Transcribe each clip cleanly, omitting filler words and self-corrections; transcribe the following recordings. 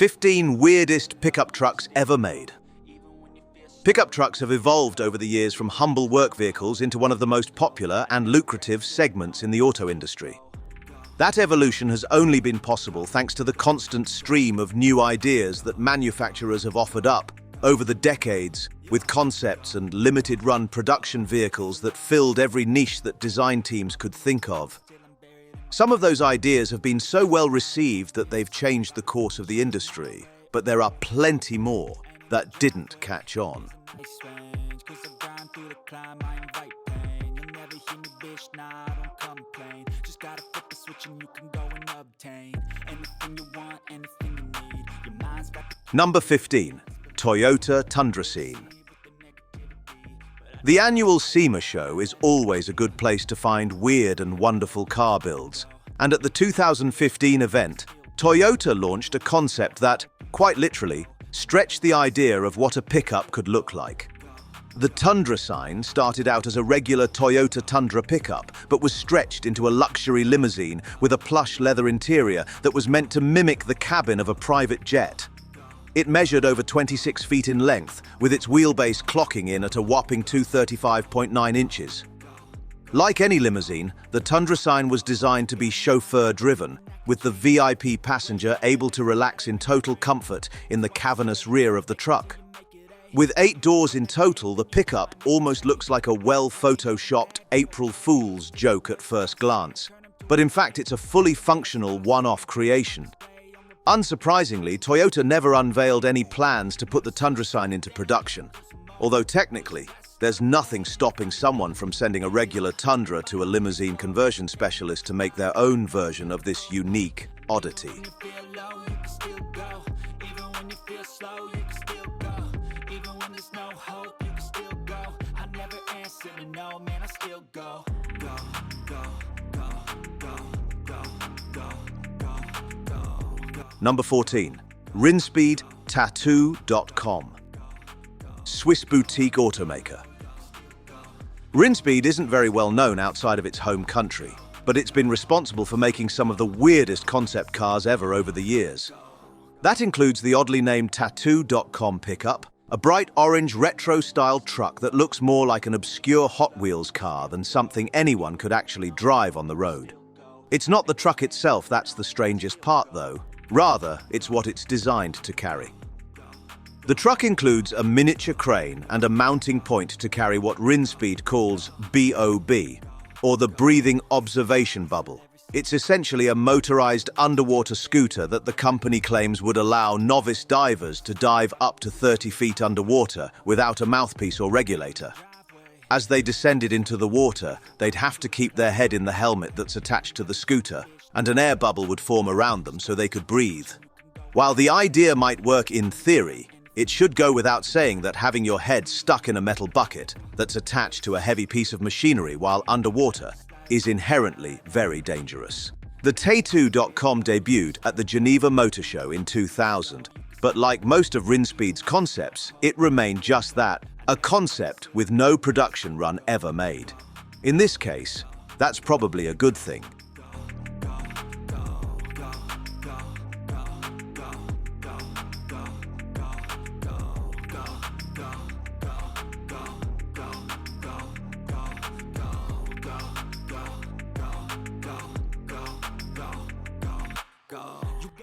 15 weirdest pickup trucks ever made. Pickup trucks have evolved over the years from humble work vehicles into one of the most popular and lucrative segments in the auto industry. That evolution has only been possible thanks to the constant stream of new ideas that manufacturers have offered up over the decades, with concepts and limited-run production vehicles that filled every niche that design teams could think of. Some of those ideas have been so well received that they've changed the course of the industry, but there are plenty more that didn't catch on. Number 15. Toyota Tundra Scene. The annual SEMA show is always a good place to find weird and wonderful car builds, and at the 2015 event, Toyota launched a concept that, quite literally, stretched the idea of what a pickup could look like. The Tundra sign started out as a regular Toyota Tundra pickup, but was stretched into a luxury limousine with a plush leather interior that was meant to mimic the cabin of a private jet. It measured over 26 feet in length, with its wheelbase clocking in at a whopping 235.9 inches. Like any limousine, the Tundra sign was designed to be chauffeur-driven, with the VIP passenger able to relax in total comfort in the cavernous rear of the truck. With 8 doors in total, the pickup almost looks like a well-photoshopped April Fool's joke at first glance. But in fact, it's a fully functional one-off creation. Unsurprisingly, Toyota never unveiled any plans to put the Tundra sign into production. Although technically, there's nothing stopping someone from sending a regular Tundra to a limousine conversion specialist to make their own version of this unique oddity. Number 14. Rinspeed.com. Swiss boutique automaker. Rinspeed isn't very well known outside of its home country, but it's been responsible for making some of the weirdest concept cars ever over the years. That includes the oddly named Tattoo.com pickup, a bright orange retro-style truck that looks more like an obscure Hot Wheels car than something anyone could actually drive on the road. It's not the truck itself that's the strangest part, though. Rather, it's what it's designed to carry. The truck includes a miniature crane and a mounting point to carry what Rinspeed calls BOB, or the Breathing Observation Bubble. It's essentially a motorized underwater scooter that the company claims would allow novice divers to dive up to 30 feet underwater without a mouthpiece or regulator. As they descended into the water, they'd have to keep their head in the helmet that's attached to the scooter, and an air bubble would form around them so they could breathe. While the idea might work in theory, it should go without saying that having your head stuck in a metal bucket that's attached to a heavy piece of machinery while underwater is inherently very dangerous. The Tattoo.com debuted at the Geneva Motor Show in 2000, but like most of Rinspeed's concepts, it remained just that, a concept with no production run ever made. In this case, that's probably a good thing.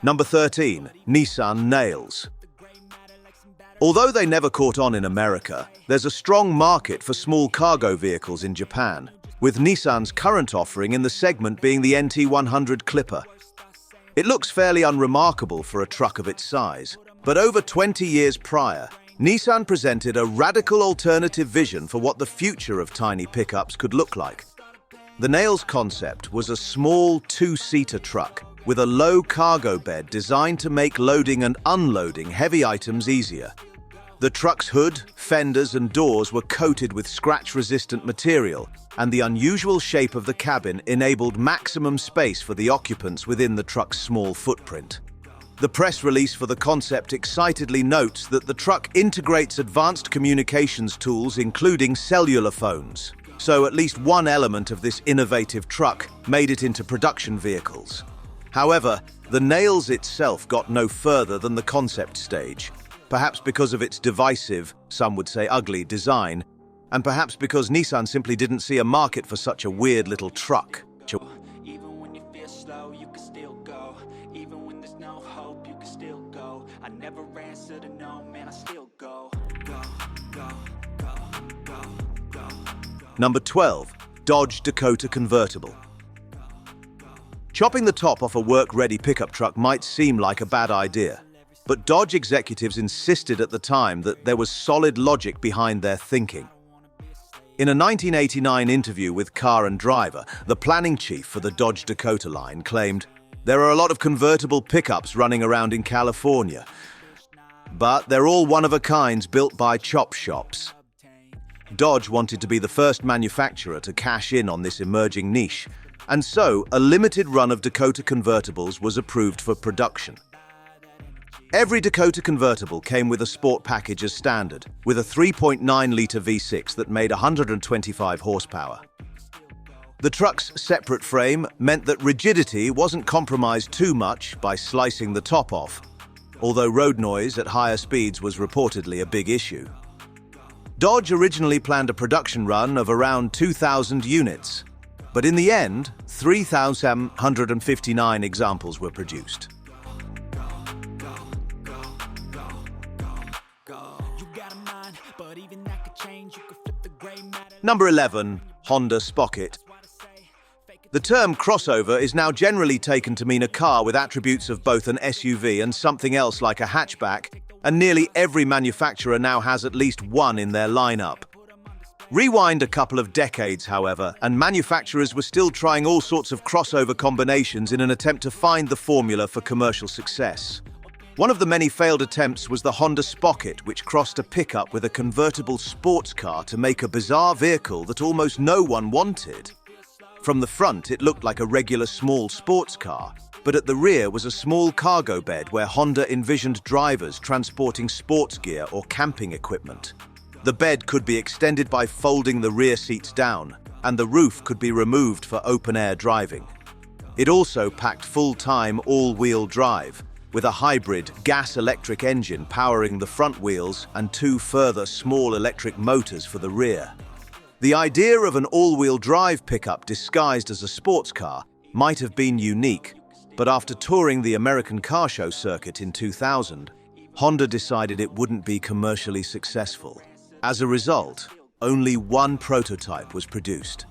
Number 13. Nissan Nails. Although they never caught on in America, there's a strong market for small cargo vehicles in Japan, with Nissan's current offering in the segment being the NT100 Clipper. It looks fairly unremarkable for a truck of its size, but over 20 years prior, Nissan presented a radical alternative vision for what the future of tiny pickups could look like. The Nails concept was a small two-seater truck with a low cargo bed designed to make loading and unloading heavy items easier. The truck's hood, fenders, and doors were coated with scratch-resistant material, and the unusual shape of the cabin enabled maximum space for the occupants within the truck's small footprint. The press release for the concept excitedly notes that the truck integrates advanced communications tools, including cellular phones. So at least one element of this innovative truck made it into production vehicles. However, The Nails itself got no further than the concept stage, perhaps because of its divisive, some would say ugly, design, and perhaps because Nissan simply didn't see a market for such a weird little truck. Even when you feel slow, you can still go. Even when there's no hope, you can still go. I never answer to no, man, I still go. Number 12. Dodge Dakota Convertible. Chopping the top off a work-ready pickup truck might seem like a bad idea, but Dodge executives insisted at the time that there was solid logic behind their thinking. In a 1989 interview with Car and Driver, the planning chief for the Dodge Dakota line claimed, "There are a lot of convertible pickups running around in California, but they're all one-of-a-kinds built by chop shops." Dodge wanted to be the first manufacturer to cash in on this emerging niche, and so a limited run of Dakota convertibles was approved for production. Every Dakota convertible came with a sport package as standard, with a 3.9-litre V6 that made 125 horsepower. The truck's separate frame meant that rigidity wasn't compromised too much by slicing the top off, although road noise at higher speeds was reportedly a big issue. Dodge originally planned a production run of around 2,000 units, but in the end, 3,759 examples were produced. Number 11. Honda Spocket. The term crossover is now generally taken to mean a car with attributes of both an SUV and something else like a hatchback, and nearly every manufacturer now has at least one in their lineup. Rewind a couple of decades, however, and manufacturers were still trying all sorts of crossover combinations in an attempt to find the formula for commercial success. One of the many failed attempts was the Honda Spocket, which crossed a pickup with a convertible sports car to make a bizarre vehicle that almost no one wanted. From the front, it looked like a regular small sports car, but at the rear was a small cargo bed where Honda envisioned drivers transporting sports gear or camping equipment. The bed could be extended by folding the rear seats down, and the roof could be removed for open-air driving. It also packed full-time all-wheel drive, with a hybrid gas-electric engine powering the front wheels and two further small electric motors for the rear. The idea of an all-wheel drive pickup disguised as a sports car might have been unique, but after touring the American car show circuit in 2000, Honda decided it wouldn't be commercially successful. As a result, only one prototype was produced.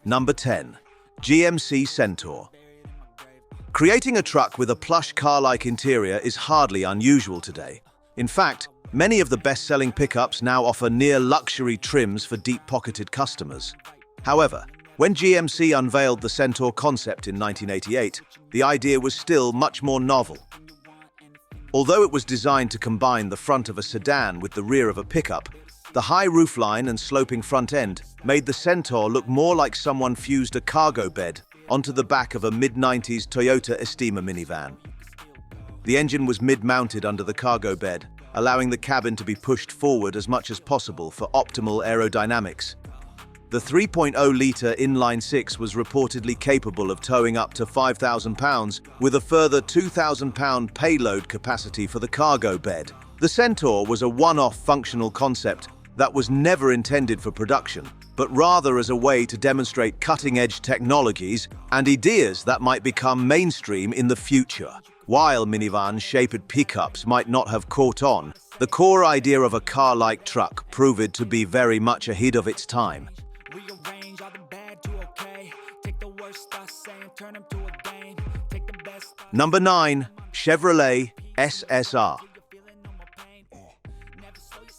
Number 10. GMC Centaur. Creating a truck with a plush car-like interior is hardly unusual today. In fact, many of the best-selling pickups now offer near-luxury trims for deep-pocketed customers. However, when GMC unveiled the Centaur concept in 1988, the idea was still much more novel. Although it was designed to combine the front of a sedan with the rear of a pickup, the high roofline and sloping front end made the Centaur look more like someone fused a cargo bed onto the back of a mid-90s Toyota Estima minivan. The engine was mid-mounted under the cargo bed, allowing the cabin to be pushed forward as much as possible for optimal aerodynamics. The 3.0-litre inline-six was reportedly capable of towing up to 5,000 pounds, with a further 2,000-pound payload capacity for the cargo bed. The Centaur was a one-off functional concept that was never intended for production, but rather as a way to demonstrate cutting-edge technologies and ideas that might become mainstream in the future. While minivan-shaped pickups might not have caught on, the core idea of a car-like truck proved to be very much ahead of its time. Number 9. Chevrolet SSR.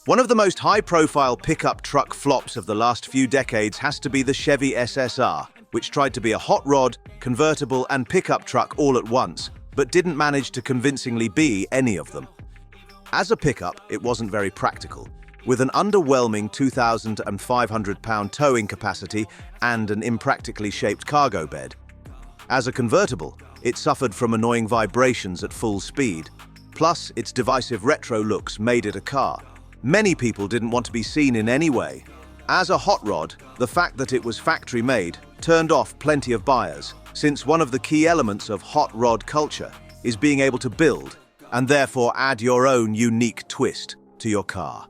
One of the most high-profile pickup truck flops of the last few decades has to be the Chevy SSR, which tried to be a hot rod, convertible, and pickup truck all at once, but didn't manage to convincingly be any of them. As a pickup, it wasn't very practical, with an underwhelming 2,500-pound towing capacity and an impractically shaped cargo bed. As a convertible, it suffered from annoying vibrations at full speed, plus its divisive retro looks made it a car. Many people didn't want to be seen in any way. As a hot rod, the fact that it was factory-made turned off plenty of buyers, since one of the key elements of hot rod culture is being able to build and therefore add your own unique twist to your car.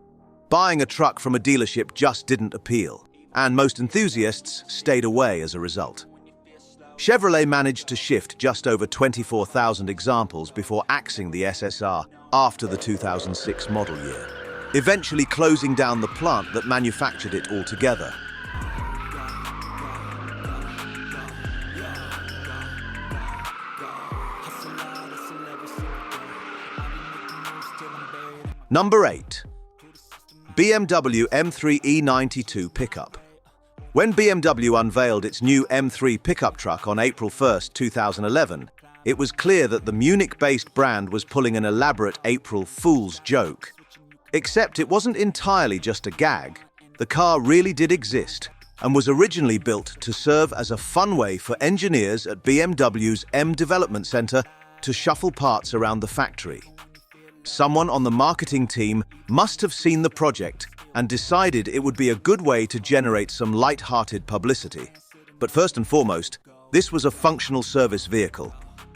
Buying a truck from a dealership just didn't appeal, and most enthusiasts stayed away as a result. Chevrolet managed to shift just over 24,000 examples before axing the SSR after the 2006 model year, eventually closing down the plant that manufactured it altogether. Number 8. BMW M3 E92 pickup. When BMW unveiled its new M3 pickup truck on April 1, 2011, it was clear that the Munich-based brand was pulling an elaborate April Fool's joke. Except it wasn't entirely just a gag. The car really did exist and was originally built to serve as a fun way for engineers at BMW's M Development Center to shuffle parts around the factory. Someone on the marketing team must have seen the project and decided it would be a good way to generate some light-hearted publicity. But first and foremost, this was a functional service vehicle.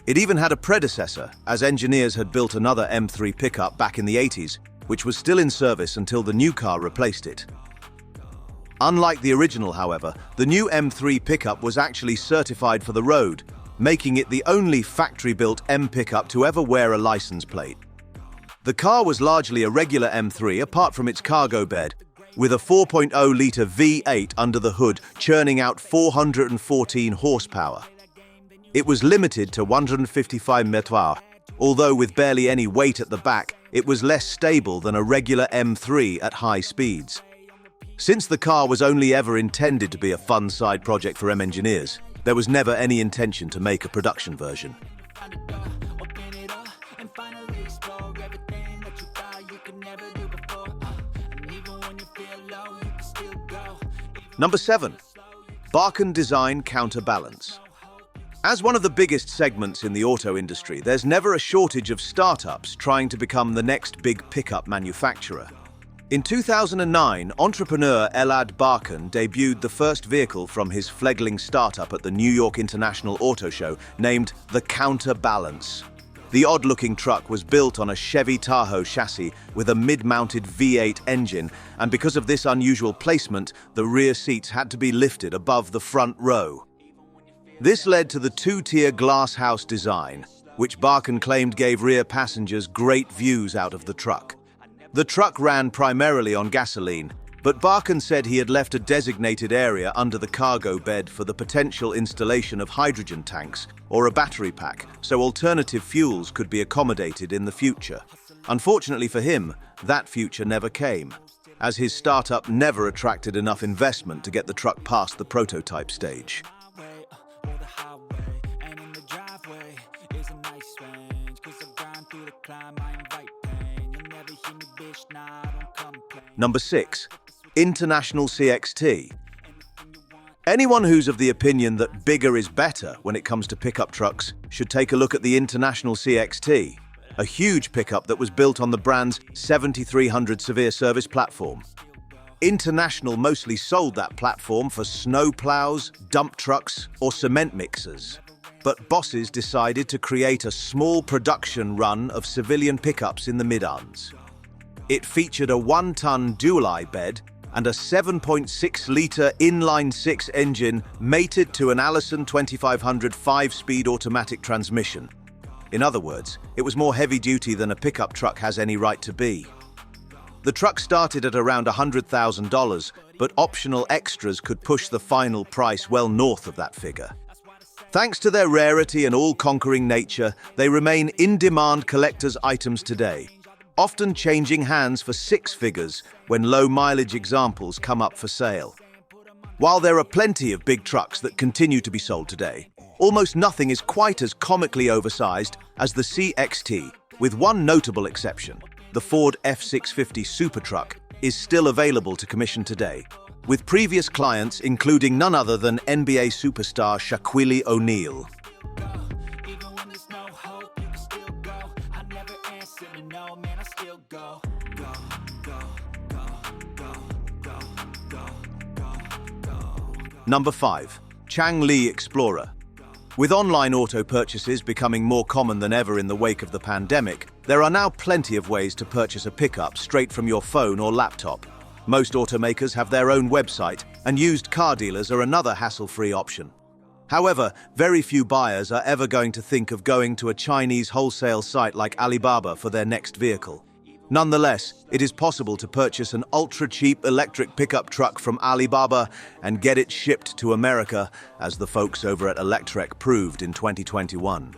It even had a predecessor, as engineers had built another M3 pickup back in the 80s, which was still in service until the new car replaced it. Unlike the original, however, the new M3 pickup was actually certified for the road, making it the only factory-built M pickup to ever wear a license plate. The car was largely a regular M3 apart from its cargo bed, with a 4.0-litre V8 under the hood churning out 414 horsepower. It was limited to 155 mph, although with barely any weight at the back, it was less stable than a regular M3 at high speeds. Since the car was only ever intended to be a fun side project for M engineers, there was never any intention to make a production version. Number 7. Barken Design Counterbalance. As one of the biggest segments in the auto industry, there's never a shortage of startups trying to become the next big pickup manufacturer. In 2009, entrepreneur Elad Barken debuted the first vehicle from his fledgling startup at the New York International Auto Show, named the Counterbalance. The odd-looking truck was built on a Chevy Tahoe chassis with a mid-mounted V8 engine, and because of this unusual placement, the rear seats had to be lifted above the front row. This led to the two-tier glass house design, which Barken claimed gave rear passengers great views out of the truck. The truck ran primarily on gasoline, but Barken said he had left a designated area under the cargo bed for the potential installation of hydrogen tanks or a battery pack, so alternative fuels could be accommodated in the future. Unfortunately for him, that future never came, as his startup never attracted enough investment to get the truck past the prototype stage. Number 6. International CXT. Anyone who's of the opinion that bigger is better when it comes to pickup trucks should take a look at the International CXT, a huge pickup that was built on the brand's 7300 severe service platform. International mostly sold that platform for snow plows, dump trucks, or cement mixers. But bosses decided to create a small production run of civilian pickups in the mid-ons. It featured a 1-ton dual-eye bed and a 7.6-litre inline-6 engine mated to an Allison 2500 5-speed automatic transmission. In other words, it was more heavy-duty than a pickup truck has any right to be. The truck started at around $100,000, but optional extras could push the final price well north of that figure. Thanks to their rarity and all-conquering nature, they remain in-demand collector's items today, often changing hands for 6 figures when low-mileage examples come up for sale. While there are plenty of big trucks that continue to be sold today, almost nothing is quite as comically oversized as the CXT, with one notable exception. The Ford F650 Supertruck is still available to commission today, with previous clients including none other than NBA superstar Shaquille O'Neal. Number 5. Changli Explorer. With online auto purchases becoming more common than ever in the wake of the pandemic, there are now plenty of ways to purchase a pickup straight from your phone or laptop. Most automakers have their own website, and used car dealers are another hassle-free option. However, very few buyers are ever going to think of going to a Chinese wholesale site like Alibaba for their next vehicle. Nonetheless, it is possible to purchase an ultra-cheap electric pickup truck from Alibaba and get it shipped to America, as the folks over at Electrek proved in 2021.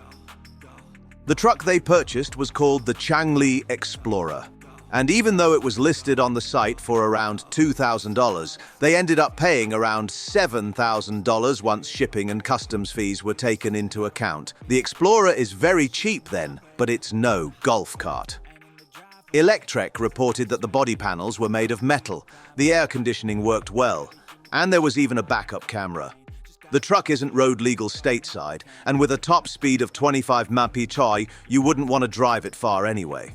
The truck they purchased was called the Changli Explorer, and even though it was listed on the site for around $2,000, they ended up paying around $7,000 once shipping and customs fees were taken into account. The Explorer is very cheap then, but it's no golf cart. Electrek reported that the body panels were made of metal, the air conditioning worked well, and there was even a backup camera. The truck isn't road legal stateside, and with a top speed of 25 mph, you wouldn't want to drive it far anyway.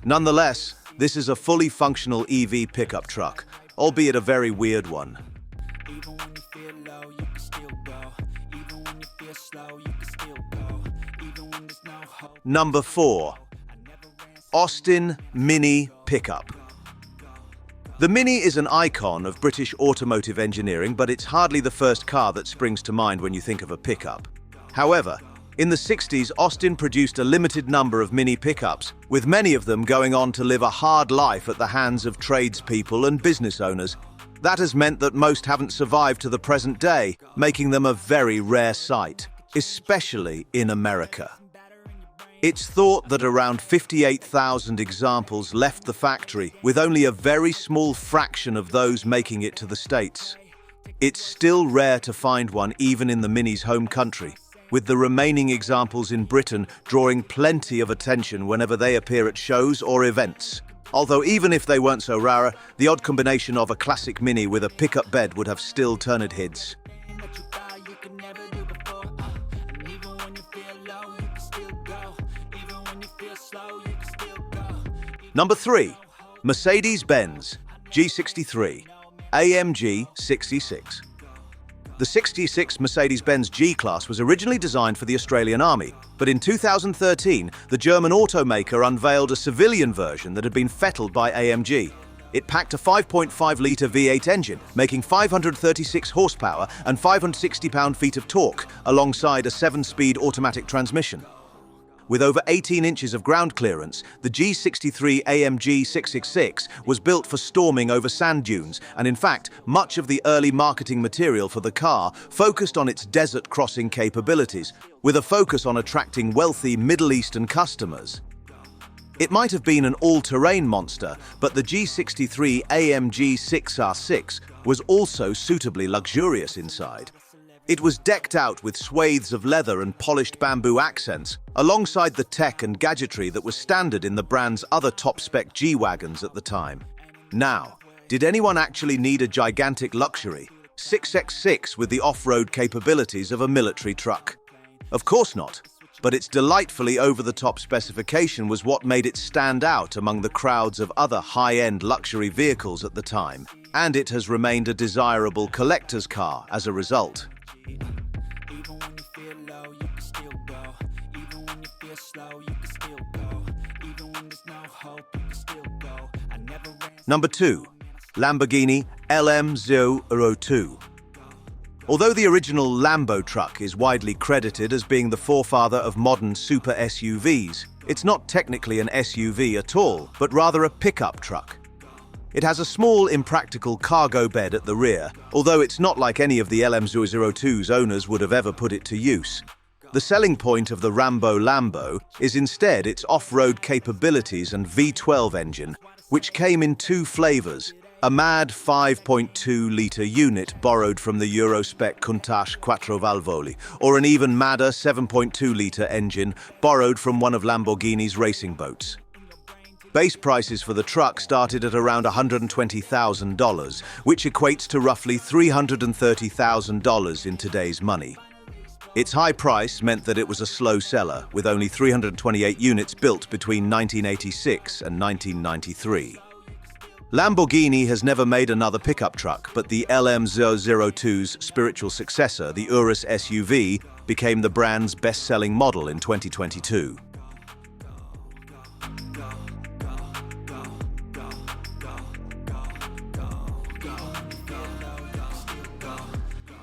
Nonetheless, this is a fully functional EV pickup truck, albeit a very weird one. Number 4. Austin Mini Pickup. The Mini is an icon of British automotive engineering, but it's hardly the first car that springs to mind when you think of a pickup. However, in the 60s, Austin produced a limited number of Mini pickups, with many of them going on to live a hard life at the hands of tradespeople and business owners. That has meant that most haven't survived to the present day, making them a very rare sight, especially in America. It's thought that around 58,000 examples left the factory, with only a very small fraction of those making it to the States. It's still rare to find one even in the Mini's home country, with the remaining examples in Britain drawing plenty of attention whenever they appear at shows or events. Although even if they weren't so rare, the odd combination of a classic Mini with a pickup bed would have still turned heads. Number 3. Mercedes-Benz G63 AMG 66. The 66 Mercedes-Benz G-Class was originally designed for the Australian Army, but in 2013, the German automaker unveiled a civilian version that had been fettled by AMG. It packed a 5.5-litre V8 engine, making 536 horsepower and 560 pound-feet of torque, alongside a 7-speed automatic transmission. With over 18 inches of ground clearance, the G63 AMG 666 was built for storming over sand dunes, and in fact, much of the early marketing material for the car focused on its desert crossing capabilities, with a focus on attracting wealthy Middle Eastern customers. It might have been an all-terrain monster, but the G63 AMG 6R6 was also suitably luxurious inside. It was decked out with swathes of leather and polished bamboo accents, alongside the tech and gadgetry that was standard in the brand's other top-spec G-Wagons at the time. Now, did anyone actually need a gigantic luxury 6x6 with the off-road capabilities of a military truck? Of course not, but its delightfully over-the-top specification was what made it stand out among the crowds of other high-end luxury vehicles at the time, and it has remained a desirable collector's car as a result. Number 2. Lamborghini LM02. Although the original Lambo truck is widely credited as being the forefather of modern super SUVs, it's not technically an SUV at all, but rather a pickup truck. It has a small, impractical cargo bed at the rear, although it's not like any of the LM02's owners would have ever put it to use. The selling point of the Rambo Lambo is instead its off-road capabilities and V12 engine, which came in 2 flavors: a mad 5.2-litre unit borrowed from the Euro-spec Countach Quattrovalvoli, or an even madder 7.2-litre engine borrowed from one of Lamborghini's racing boats. Base prices for the truck started at around $120,000, which equates to roughly $330,000 in today's money. Its high price meant that it was a slow seller, with only 328 units built between 1986 and 1993. Lamborghini has never made another pickup truck, but the LM002's spiritual successor, the Urus SUV, became the brand's best-selling model in 2022.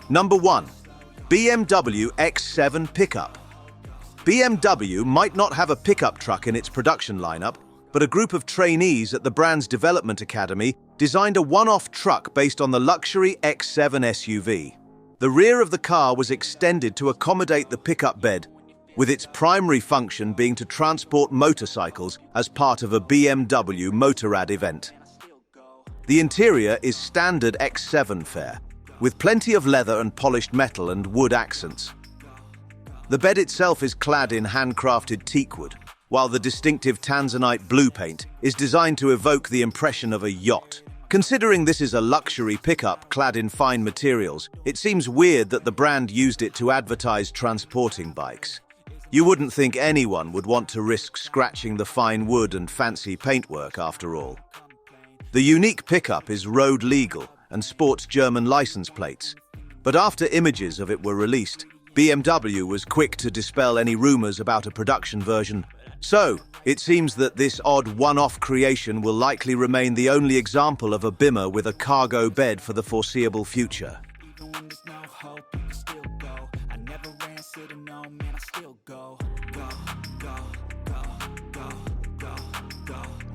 Number 1. BMW X7 Pickup. BMW might not have a pickup truck in its production lineup, but a group of trainees at the brand's development academy designed a one-off truck based on the luxury X7 SUV. The rear of the car was extended to accommodate the pickup bed, with its primary function being to transport motorcycles as part of a BMW Motorrad event. The interior is standard X7 fare, with plenty of leather and polished metal and wood accents. The bed itself is clad in handcrafted teakwood, while the distinctive tanzanite blue paint is designed to evoke the impression of a yacht. Considering this is a luxury pickup clad in fine materials, it seems weird that the brand used it to advertise transporting bikes. You wouldn't think anyone would want to risk scratching the fine wood and fancy paintwork after all. The unique pickup is road legal and sports German license plates, but after images of it were released, BMW was quick to dispel any rumors about a production version. So, it seems that this odd one-off creation will likely remain the only example of a bimmer with a cargo bed for the foreseeable future. Even when there's no hope, you can still go. I never answer to no, man, I still go. Go, go, go, go, go, go.